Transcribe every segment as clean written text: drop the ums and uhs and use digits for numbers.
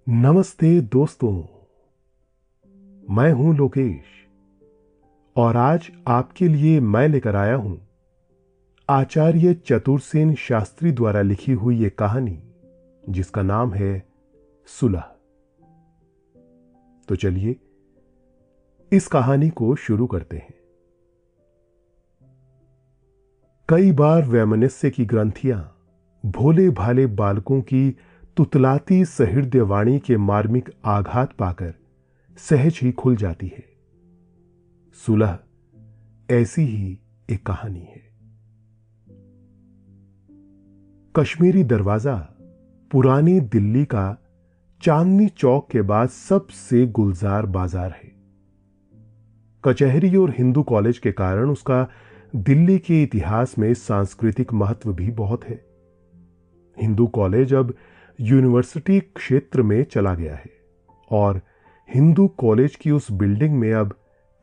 नमस्ते दोस्तों। मैं हूं लोकेश और आज आपके लिए मैं लेकर आया हूं आचार्य चतुरसेन शास्त्री द्वारा लिखी हुई ये कहानी जिसका नाम है सुलह। तो चलिए इस कहानी को शुरू करते हैं। कई बार वैमनस्य की ग्रंथियां भोले भाले बालकों की तुतलाती सहृदय वाणी के मार्मिक आघात पाकर सहज ही खुल जाती है। सुलह ऐसी ही एक कहानी है। कश्मीरी दरवाजा पुरानी दिल्ली का चांदनी चौक के बाद सबसे गुलजार बाजार है। कचहरी और हिंदू कॉलेज के कारण उसका दिल्ली के इतिहास में सांस्कृतिक महत्व भी बहुत है। हिंदू कॉलेज अब यूनिवर्सिटी क्षेत्र में चला गया है और हिंदू कॉलेज की उस बिल्डिंग में अब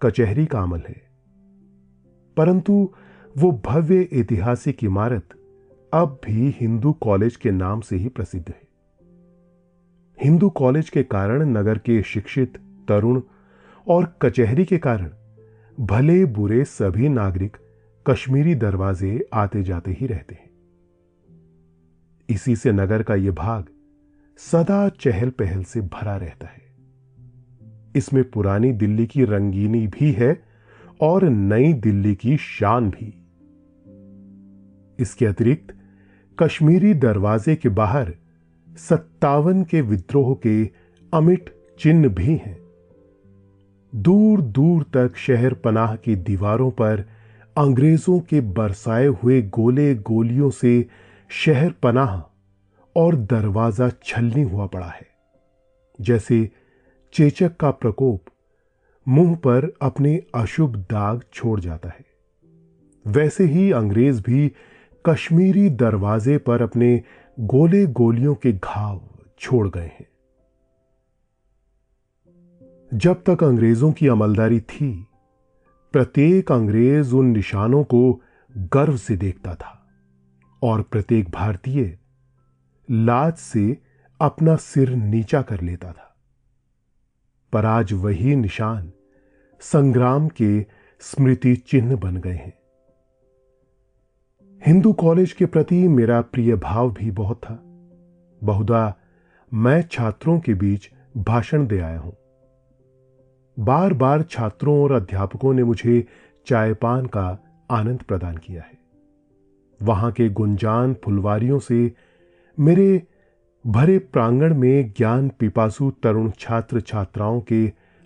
कचहरी का अमल है, परंतु वो भव्य ऐतिहासिक इमारत अब भी हिंदू कॉलेज के नाम से ही प्रसिद्ध है। हिंदू कॉलेज के कारण नगर के शिक्षित तरुण और कचहरी के कारण भले बुरे सभी नागरिक कश्मीरी दरवाजे आते जाते ही रहते हैं। इसी से नगर का यह भाग सदा चहल पहल से भरा रहता है। इसमें पुरानी दिल्ली की रंगीनी भी है और नई दिल्ली की शान भी। इसके अतिरिक्त कश्मीरी दरवाजे के बाहर 57 के विद्रोह के अमिट चिन्ह भी हैं। दूर दूर तक शहर पनाह की दीवारों पर अंग्रेजों के बरसाए हुए गोले गोलियों से शहर पनाह और दरवाजा छलनी हुआ पड़ा है। जैसे चेचक का प्रकोप मुंह पर अपने अशुभ दाग छोड़ जाता है, वैसे ही अंग्रेज भी कश्मीरी दरवाजे पर अपने गोले गोलियों के घाव छोड़ गए हैं। जब तक अंग्रेजों की अमलदारी थी, प्रत्येक अंग्रेज उन निशानों को गर्व से देखता था और प्रत्येक भारतीय लाज से अपना सिर नीचा कर लेता था। पर आज वही निशान संग्राम के स्मृति चिन्ह बन गए हैं। हिंदू कॉलेज के प्रति मेरा प्रिय भाव भी बहुत था। बहुधा मैं छात्रों के बीच भाषण दे आया हूं। बार बार छात्रों और अध्यापकों ने मुझे चाय पान का आनंद प्रदान किया है। वहां के गुंजान फुलवारियों से मेरे भरे प्रांगण में ज्ञान पिपासु तरुण छात्र छात्राओं के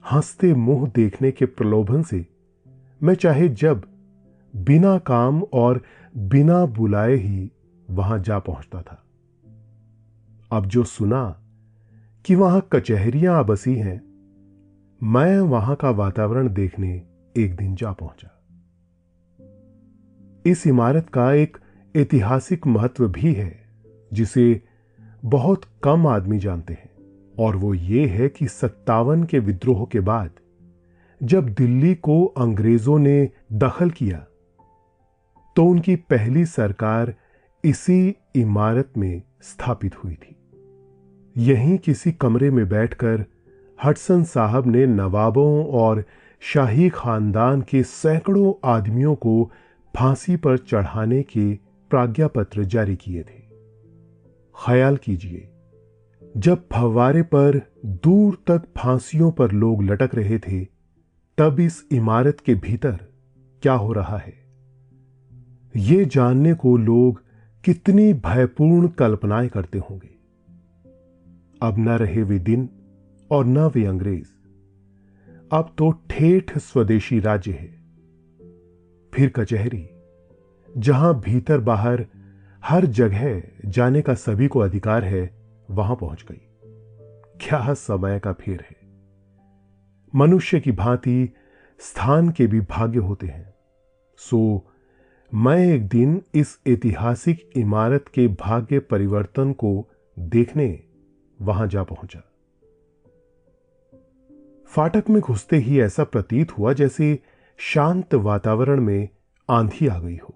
हंसते मुंह देखने के प्रलोभन से मैं चाहे जब बिना काम और बिना बुलाए ही वहां जा पहुंचता था। अब जो सुना कि वहां कचहरियां बसी हैं, मैं वहां का वातावरण देखने एक दिन जा पहुंचा। इस इमारत का एक ऐतिहासिक महत्व भी है जिसे बहुत कम आदमी जानते हैं, और वो ये है कि 57 के विद्रोह के बाद जब दिल्ली को अंग्रेजों ने दखल किया तो उनकी पहली सरकार इसी इमारत में स्थापित हुई थी। यहीं किसी कमरे में बैठकर हडसन साहब ने नवाबों और शाही खानदान के सैकड़ों आदमियों को फांसी पर चढ़ाने के प्राज्ञापत्र जारी किए थे। ख्याल कीजिए, जब फव्वारे पर दूर तक फांसियों पर लोग लटक रहे थे, तब इस इमारत के भीतर क्या हो रहा है, ये जानने को लोग कितनी भयपूर्ण कल्पनाएं करते होंगे। अब न रहे वे दिन और न वे अंग्रेज, अब तो ठेठ स्वदेशी राज्य है। फिर कचहरी, जहां भीतर बाहर हर जगह जाने का सभी को अधिकार है, वहां पहुंच गई। क्या समय का फेर है। मनुष्य की भांति स्थान के भी भाग्य होते हैं। सो मैं एक दिन इस ऐतिहासिक इमारत के भाग्य परिवर्तन को देखने वहां जा पहुंचा। फाटक में घुसते ही ऐसा प्रतीत हुआ जैसे शांत वातावरण में आंधी आ गई हो।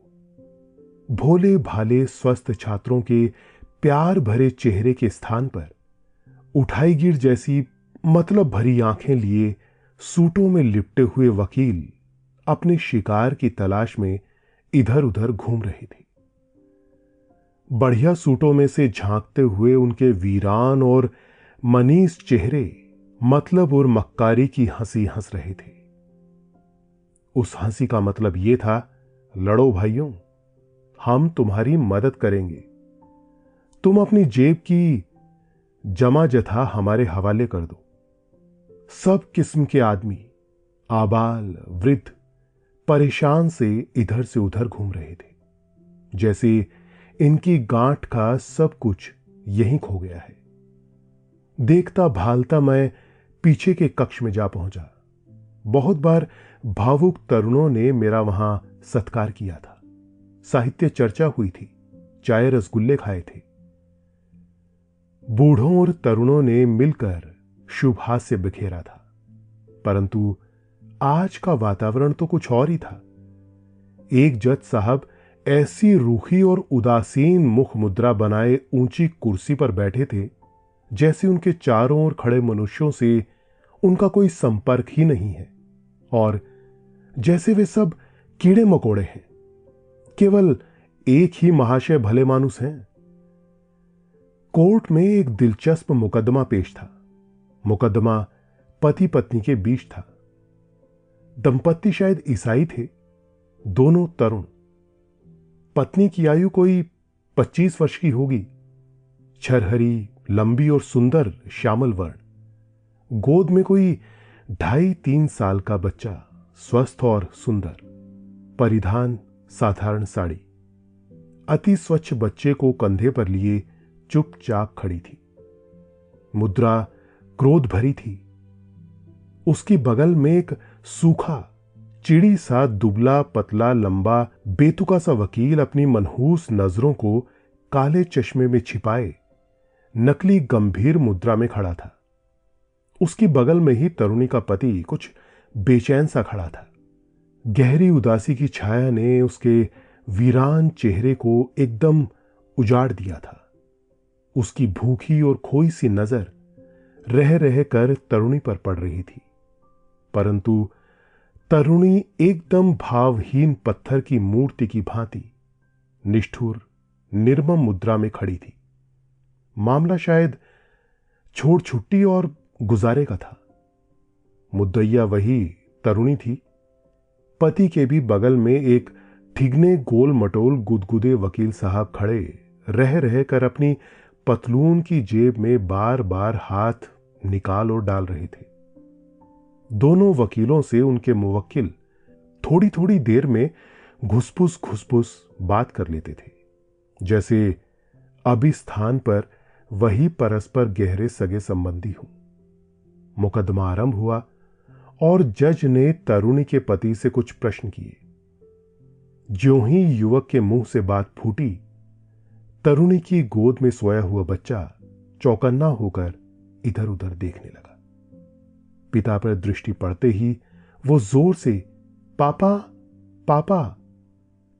भोले भाले स्वस्थ छात्रों के प्यार भरे चेहरे के स्थान पर उठाईगीर जैसी मतलब भरी आंखें लिए सूटों में लिपटे हुए वकील अपने शिकार की तलाश में इधर उधर घूम रहे थे। बढ़िया सूटों में से झांकते हुए उनके वीरान और मनीष चेहरे मतलब और मक्कारी की हंसी हंस रहे थे। उस हंसी का मतलब यह था, लड़ो भाइयों, हम तुम्हारी मदद करेंगे। तुम अपनी जेब की जमा जथा हमारे हवाले कर दो। सब किस्म के आदमी, आबाल वृद्ध, परेशान से इधर से उधर घूम रहे थे, जैसे इनकी गांठ का सब कुछ यहीं खो गया है। देखता भालता मैं पीछे के कक्ष में जा पहुंचा। बहुत बार भावुक तरुणों ने मेरा वहां सत्कार किया था। साहित्य चर्चा हुई थी, चाय रसगुल्ले खाए थे। बूढ़ों और तरुणों ने मिलकर शुभ हास्य बिखेरा था। परंतु आज का वातावरण तो कुछ और ही था। एक जज साहब ऐसी रूखी और उदासीन मुख मुद्रा बनाए ऊंची कुर्सी पर बैठे थे, जैसे उनके चारों ओर खड़े मनुष्यों से उनका कोई संपर्क ही नहीं है, और जैसे वे सब कीड़े मकोड़े हैं। केवल एक ही महाशय भले मानुस हैं। कोर्ट में एक दिलचस्प मुकदमा पेश था। मुकदमा पति पत्नी के बीच था। दंपत्ति शायद ईसाई थे, दोनों तरुण। पत्नी की आयु कोई 25 वर्ष की होगी, छरहरी, लंबी और सुंदर श्यामल वर्ण। गोद में कोई 2.5-3 साल का बच्चा, स्वस्थ और सुंदर। परिधान साधारण साड़ी। अति स्वच्छ बच्चे को कंधे पर लिए चुपचाप खड़ी थी। मुद्रा क्रोध भरी थी। उसकी बगल में एक सूखा, चिड़ी सा दुबला पतला लंबा बेतुका सा वकील अपनी मनहूस नजरों को काले चश्मे में छिपाए नकली गंभीर मुद्रा में खड़ा था। उसकी बगल में ही तरुणी का पति कुछ बेचैन सा खड़ा था। गहरी उदासी की छाया ने उसके वीरान चेहरे को एकदम उजाड़ दिया था। उसकी भूखी और खोई सी नजर रह रह कर तरुणी पर पड़ रही थी, परंतु तरुणी एकदम भावहीन पत्थर की मूर्ति की भांति निष्ठुर निर्मम मुद्रा में खड़ी थी। मामला शायद छोड़ छुट्टी और गुजारे का था। मुद्दइया वही तरुणी थी। पति के भी बगल में एक ठिगने गोल मटोल गुदगुदे वकील साहब खड़े रह रह कर अपनी पतलून की जेब में बार बार हाथ निकाल और डाल रहे थे। दोनों वकीलों से उनके मुवक्किल थोड़ी थोड़ी देर में घुसपुस बात कर लेते थे, जैसे अभी स्थान पर वही परस्पर गहरे सगे संबंधी हों। मुकदमा आरंभ हुआ और जज ने तरुणी के पति से कुछ प्रश्न किए। ज्यों ही युवक के मुंह से बात फूटी, तरुणी की गोद में सोया हुआ बच्चा चौकन्ना होकर इधर उधर देखने लगा। पिता पर दृष्टि पड़ते ही वो जोर से पापा पापा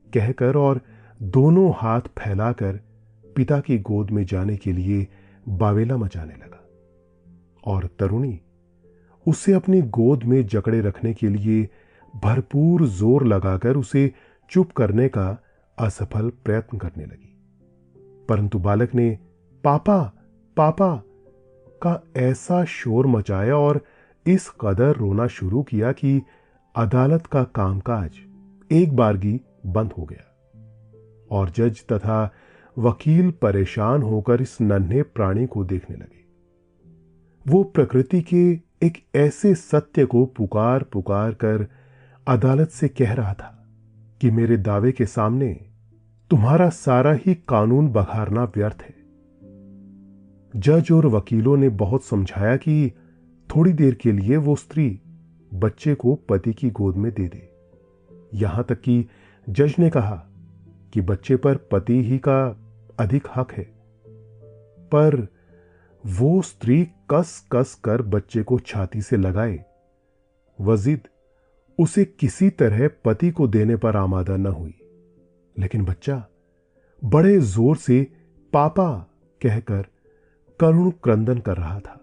कहकर और दोनों हाथ फैलाकर पिता की गोद में जाने के लिए बावेला मचाने लगा, और तरुणी उसे अपनी गोद में जकड़े रखने के लिए भरपूर जोर लगाकर उसे चुप करने का असफल प्रयत्न करने लगी। परंतु बालक ने पापा पापा का ऐसा शोर मचाया और इस कदर रोना शुरू किया कि अदालत का कामकाज एक बारगी बंद हो गया, और जज तथा वकील परेशान होकर इस नन्हे प्राणी को देखने लगे। वो प्रकृति के एक ऐसे सत्य को पुकार पुकार कर अदालत से कह रहा था कि मेरे दावे के सामने तुम्हारा सारा ही कानून बघारना व्यर्थ है। जज और वकीलों ने बहुत समझाया कि थोड़ी देर के लिए वो स्त्री बच्चे को पति की गोद में दे दे। यहां तक कि जज ने कहा कि बच्चे पर पति ही का अधिक हक है, पर वो स्त्री कस कस कर बच्चे को छाती से लगाए वजिद उसे किसी तरह पति को देने पर आमादा न हुई। लेकिन बच्चा बड़े जोर से पापा कहकर करुण क्रंदन कर रहा था।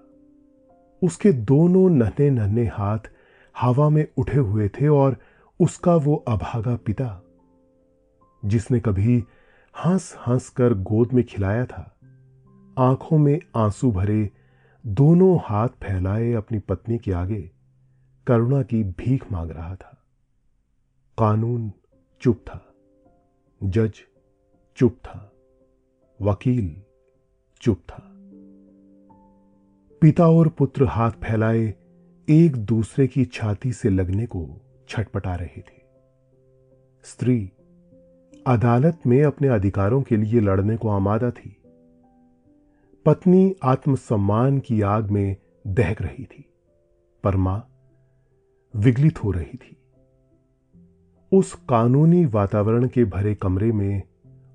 उसके दोनों नन्हे नन्हे हाथ हवा में उठे हुए थे और उसका वो अभागा पिता, जिसने कभी हंस हंस कर गोद में खिलाया था, आंखों में आंसू भरे दोनों हाथ फैलाए अपनी पत्नी के आगे करुणा की भीख मांग रहा था। कानून चुप था, जज चुप था, वकील चुप था। पिता और पुत्र हाथ फैलाए एक दूसरे की छाती से लगने को छटपटा रहे थे। स्त्री अदालत में अपने अधिकारों के लिए लड़ने को आमादा थी। पत्नी आत्मसम्मान की आग में दहक रही थी, पर मां विगलित हो रही थी। उस कानूनी वातावरण के भरे कमरे में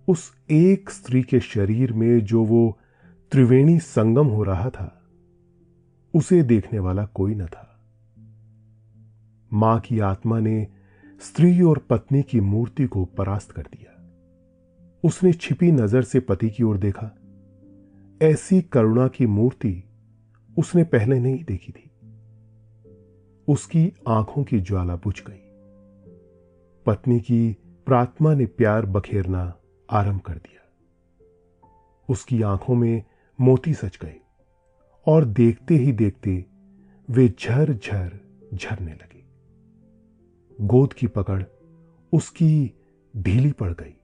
उस एक स्त्री के शरीर में जो वो त्रिवेणी संगम हो रहा था, उसे देखने वाला कोई न था। मां की आत्मा ने स्त्री और पत्नी की मूर्ति को परास्त कर दिया। उसने छिपी नजर से पति की ओर देखा। ऐसी करुणा की मूर्ति उसने पहले नहीं देखी थी। उसकी आंखों की ज्वाला बुझ गई। पत्नी की प्रार्थना ने प्यार बखेरना आरंभ कर दिया। उसकी आंखों में मोती सच गए और देखते ही देखते वे झर झर झरने लगे। गोद की पकड़ उसकी ढीली पड़ गई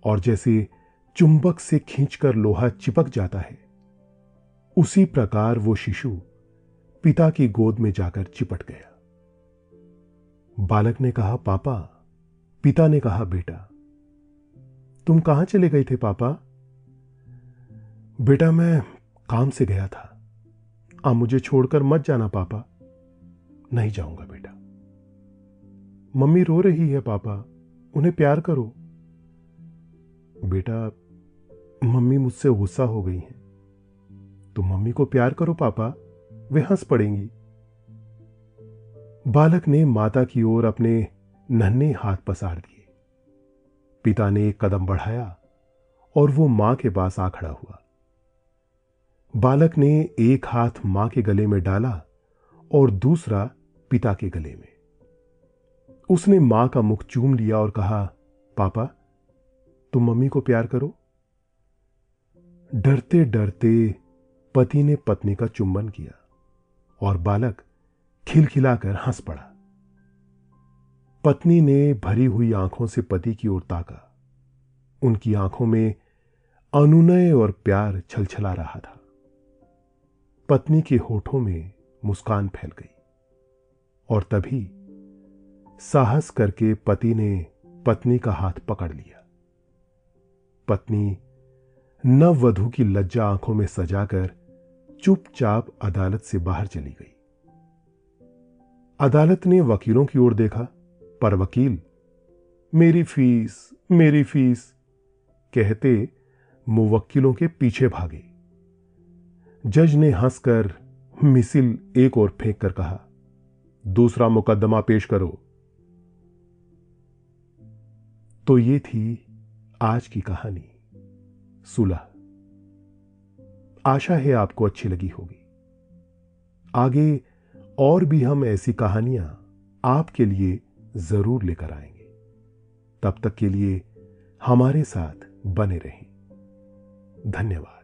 और जैसे चुंबक से खींचकर लोहा चिपक जाता है, उसी प्रकार वो शिशु पिता की गोद में जाकर चिपट गया। बालक ने कहा, पापा। पिता ने कहा, बेटा। तुम कहां चले गए थे पापा? बेटा, मैं काम से गया था। अब मुझे छोड़कर मत जाना पापा। नहीं जाऊंगा बेटा। मम्मी रो रही है पापा, उन्हें प्यार करो। बेटा, मम्मी मुझसे गुस्सा हो गई हैं। तुम मम्मी को प्यार करो पापा, वे हंस पड़ेंगी। बालक ने माता की ओर अपने नन्हे हाथ पसार दिए। पिता ने एक कदम बढ़ाया और वो मां के पास आ खड़ा हुआ। बालक ने एक हाथ मां के गले में डाला और दूसरा पिता के गले में। उसने मां का मुख चूम लिया और कहा, पापा, तुम मम्मी को प्यार करो। डरते डरते पति ने पत्नी का चुंबन किया और बालक खिलखिलाकर हंस पड़ा। पत्नी ने भरी हुई आंखों से पति की ओर ताका। उनकी आंखों में अनुनय और प्यार छलछला रहा था। पत्नी के होठों में मुस्कान फैल गई और तभी साहस करके पति ने पत्नी का हाथ पकड़ लिया। पत्नी नववधू की लज्जा आंखों में सजाकर चुपचाप अदालत से बाहर चली गई। अदालत ने वकीलों की ओर देखा, पर वकील मेरी फीस कहते मुवक्किलों के पीछे भागे। जज ने हंसकर मिसिल एक ओर फेंक कर कहा, दूसरा मुकदमा पेश करो। तो ये थी आज की कहानी, सुलह। आशा है आपको अच्छी लगी होगी। आगे और भी हम ऐसी कहानियां आपके लिए जरूर लेकर आएंगे। तब तक के लिए हमारे साथ बने रहें। धन्यवाद।